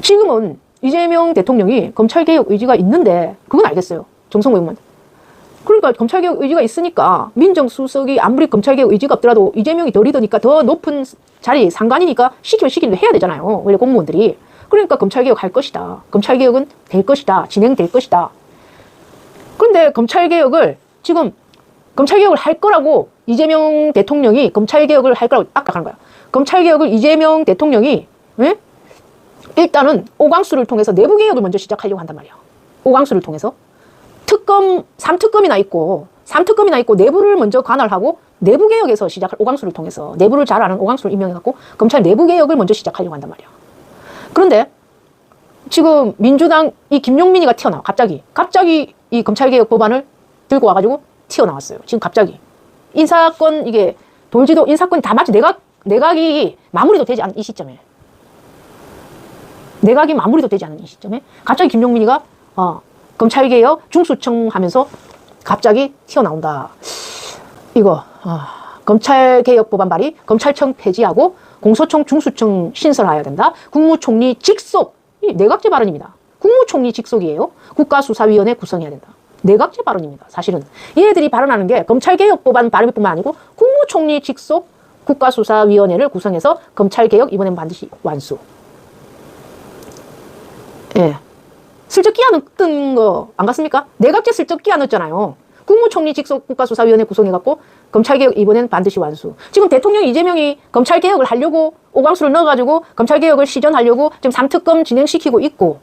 지금은 이재명 대통령이 검찰개혁 의지가 있는데 그건 알겠어요. 정성호 의원만. 그러니까 검찰개혁 의지가 있으니까 민정수석이 아무리 검찰개혁 의지가 없더라도 이재명이 더 리더니까 더 높은 자리 상관이니까 시키면 시키는 대 해야 되잖아요. 원래 공무원들이. 그러니까 검찰개혁 할 것이다. 검찰개혁은 될 것이다. 진행될 것이다. 그런데 검찰개혁을 지금 검찰개혁을 할 거라고 이재명 대통령이 검찰개혁을 할 거라고 압박하는 거야. 검찰개혁을 이재명 대통령이 일단은 오광수를 통해서 내부개혁을 먼저 시작하려고 한단 말이야. 오광수를 통해서. 특검, 3특검이나 있고 내부를 먼저 관할하고 내부개혁에서 시작할 오광수를 통해서 내부를 잘 아는 오광수를 임명해갖고 검찰 내부개혁을 먼저 시작하려고 한단 말이야. 그런데 지금 민주당 이 김용민이가 튀어나와. 갑자기 이 검찰개혁 법안을 들고 와가지고 튀어나왔어요. 지금 갑자기. 인사권, 이게 돌지도 인사권이 다 마치 내각이 마무리도 되지 않은 이 시점에. 내각이 마무리도 되지 않은 이 시점에 갑자기 김용민이가 검찰개혁 중수청 하면서 갑자기 튀어나온다. 이거 검찰개혁 법안 발의, 검찰청 폐지하고 공소청 중수청 신설해야 된다. 국무총리 직속, 이 내각제 발언입니다. 국무총리 직속이에요. 국가수사위원회 구성해야 된다. 내각제 발언입니다. 사실은 얘네들이 발언하는 게 검찰개혁 법안 발의뿐만 아니고 국무총리 직속 국가수사위원회를 구성해서 검찰개혁 이번엔 반드시 완수. 예. 슬쩍 끼어넣던 거 안 갔습니까? 내각제 슬쩍 끼어넣었잖아요. 국무총리 직속 국가수사위원회 구성해갖고 검찰개혁 이번엔 반드시 완수. 지금 대통령 이재명이 검찰개혁을 하려고 오광수를 넣어가지고 검찰개혁을 시전하려고 지금 3특검 진행시키고 있고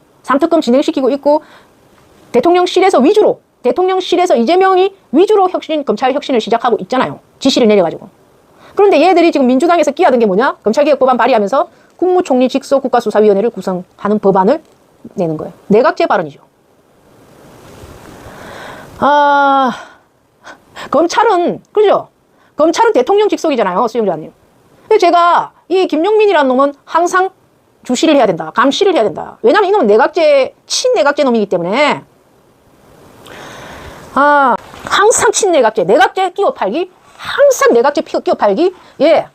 대통령실에서 이재명이 위주로 검찰 혁신을 시작하고 있잖아요. 지시를 내려가지고. 그런데 얘들이 지금 민주당에서 끼어든 게 뭐냐? 검찰개혁 법안 발의하면서 국무총리 직속 국가수사위원회를 구성하는 법안을 내는 거예요. 내각제 발언이죠. 검찰은, 그죠? 검찰은 대통령 직속이잖아요, 수영자님. 근데 제가 이 김용민이라는 놈은 항상 주시를 해야 된다. 감시를 해야 된다. 왜냐면 이놈은 친내각제 놈이기 때문에. 항상 친내각제. 내각제 끼워 팔기. 항상 내각제 끼워 팔기. 예.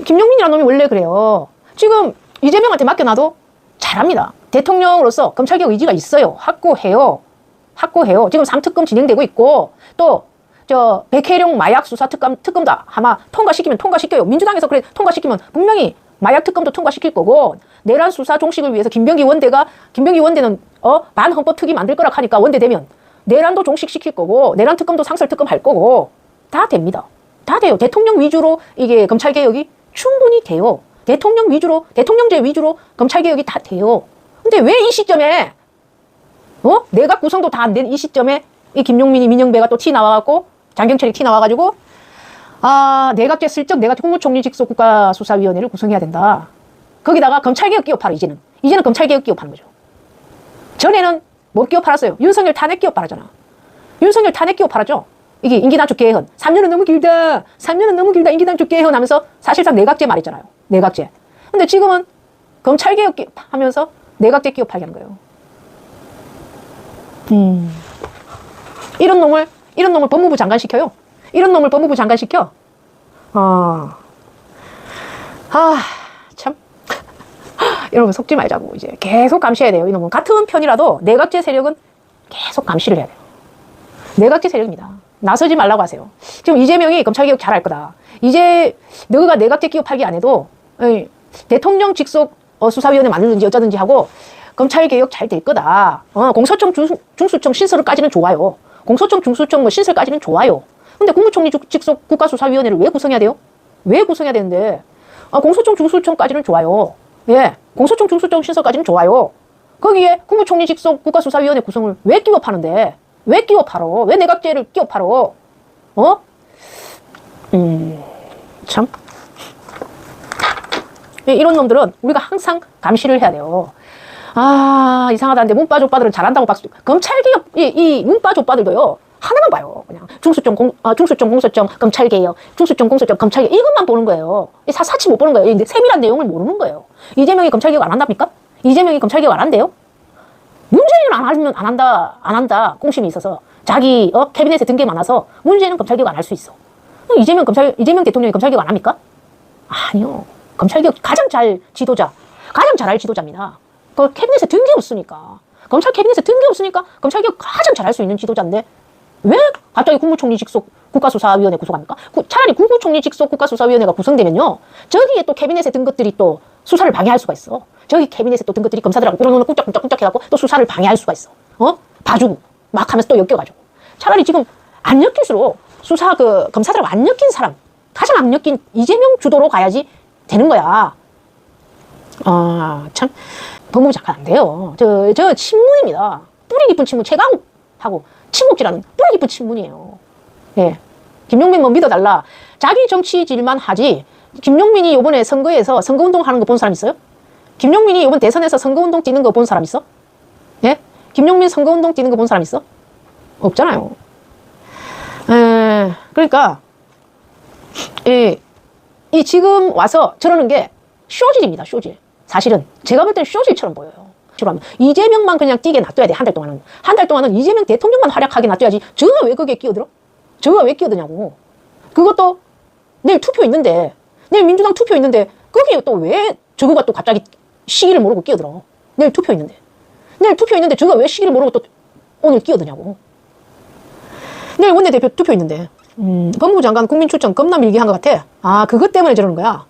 김용민이라는 놈이 원래 그래요. 지금 이재명한테 맡겨놔도 잘합니다. 대통령으로서 검찰개혁 의지가 있어요. 확고해요. 지금 3특검 진행되고 있고, 또, 백혜령 마약 수사 특검도 아마 통과시키면 통과시켜요. 민주당에서 그래, 통과시키면 분명히 마약 특검도 통과시킬 거고, 내란 수사 종식을 위해서 김병기 원대는, 반헌법 특위 만들 거라 하니까 원대 되면, 내란도 종식시킬 거고, 내란 특검도 상설 특검 할 거고, 다 됩니다. 다 돼요. 대통령 위주로 이게 검찰개혁이 충분히 돼요. 대통령제 위주로 검찰개혁이 다 돼요. 근데 왜 이 시점에, 내각 구성도 다 안 된 이 시점에 이 김용민이 민영배가 또 티 나와갖고, 장경철이 티 나와가지고, 내각제 국무총리 직속 국가수사위원회를 구성해야 된다. 거기다가 검찰개혁 끼워 팔아, 이제는 검찰개혁 끼워 파는 거죠. 전에는 못 끼워 팔았어요. 윤석열 탄핵 끼워 팔았잖아. 윤석열 탄핵 끼워 팔았죠. 이게 임기단축 개헌. 3년은 너무 길다. 임기단축 개헌 하면서 사실상 내각제 말했잖아요. 내각제. 근데 지금은 검찰개혁 하면서 내각제 끼워 팔게 하는 거예요. 이런 놈을 법무부 장관 시켜요. 참. 여러분 속지 말자고. 이제 계속 감시해야 돼요. 이놈은 같은 편이라도 내각제 세력은 계속 감시를 해야 돼요. 내각제 세력입니다. 나서지 말라고 하세요. 지금 이재명이 검찰개혁 잘할 거다. 이제 너가 내각제 끼워 팔기 안 해도 대통령 직속 수사위원회 만들든지 어쩌든지 하고 검찰개혁 잘 될 거다. 공소청 중수청 신설까지는 좋아요. 신설까지는 좋아요. 근데 국무총리 직속 국가수사위원회를 왜 구성해야 돼요? 왜 구성해야 되는데? 공소청 중수청까지는 좋아요. 예. 공소청 중수청 신설까지는 좋아요. 거기에 국무총리 직속 국가수사위원회 구성을 왜 끼워 파는데? 왜 끼워 팔어? 왜 내각제를 끼워 팔어? 참. 이런 놈들은 우리가 항상 감시를 해야 돼요. 이상하다는데 문바 족바들은 잘한다고 박수. 검찰개혁, 이 문바 족바들도요, 하나만 봐요. 그냥 중수청, 공소청, 검찰개혁, 검찰개혁, 이것만 보는 거예요. 사치 못 보는 거예요. 세밀한 내용을 모르는 거예요. 이재명이 검찰개혁 안 한답니까? 이재명이 검찰개혁 안 한대요? 문재인은 안 한다. 꽁심이 있어서. 자기, 캐비넷에 든 게 많아서 문재인은 검찰개혁 안 할 수 있어. 이재명 대통령이 검찰개혁 안 합니까? 아니요. 검찰개혁 가장 잘할 지도자입니다. 그 캐비넷에 든 게 없으니까. 검찰 캐비넷에 든 게 없으니까 검찰개혁 가장 잘할 수 있는 지도자인데 왜 갑자기 국무총리 직속 국가수사위원회 구속합니까? 차라리 국무총리 직속 국가수사위원회가 구성되면요. 저기에 또 캐비넷에 든 것들이 또 수사를 방해할 수가 있어. 저기 캐비넷에 또 든 것들이 검사들하고 우르르 꾹짝꾹짝 해갖고 또 수사를 방해할 수가 있어. 봐주고 막 하면서 또 엮여가지고. 차라리 지금 안 엮일수록 수사 검사들하고 안 엮인 사람, 가장 안 엮인 이재명 주도로 가야지 되는 거야. 참 법무부 장관 안 돼요. 저 친문입니다. 뿌리 깊은 친문. 최강욱하고 친목질하는 뿌리 깊은 친문이에요. 예. 김용민 뭐 믿어달라. 자기 정치질만 하지. 김용민이 이번에 선거에서 선거운동 하는 거 본 사람 있어요? 김용민이 이번 대선에서 선거운동 뛰는 거 본 사람 있어? 예? 김용민 선거운동 뛰는 거 본 사람 있어? 없잖아요. 그러니까 이 지금 와서 저러는 게 쇼질입니다. 쇼질. 사실은 제가 볼 때는 쇼질처럼 보여요. 이재명만 그냥 뛰게 놔둬야 돼. 한 달 동안은. 한 달 동안은 이재명 대통령만 활약하게 놔둬야지. 저가 왜 거기에 끼어들어? 저가 왜 끼어드냐고. 그것도 내일 투표 있는데, 내일 민주당 투표 있는데 거기에 또 왜 저거가 또 갑자기 시기를 모르고 끼어들어. 내일 투표 있는데. 내일 투표 있는데 저가 왜 시기를 모르고 또 오늘 끼어드냐고. 내일 원내대표 투표 있는데 법무부 장관 국민출정 겁나 밀게 한 것 같아. 그것 때문에 저러는 거야.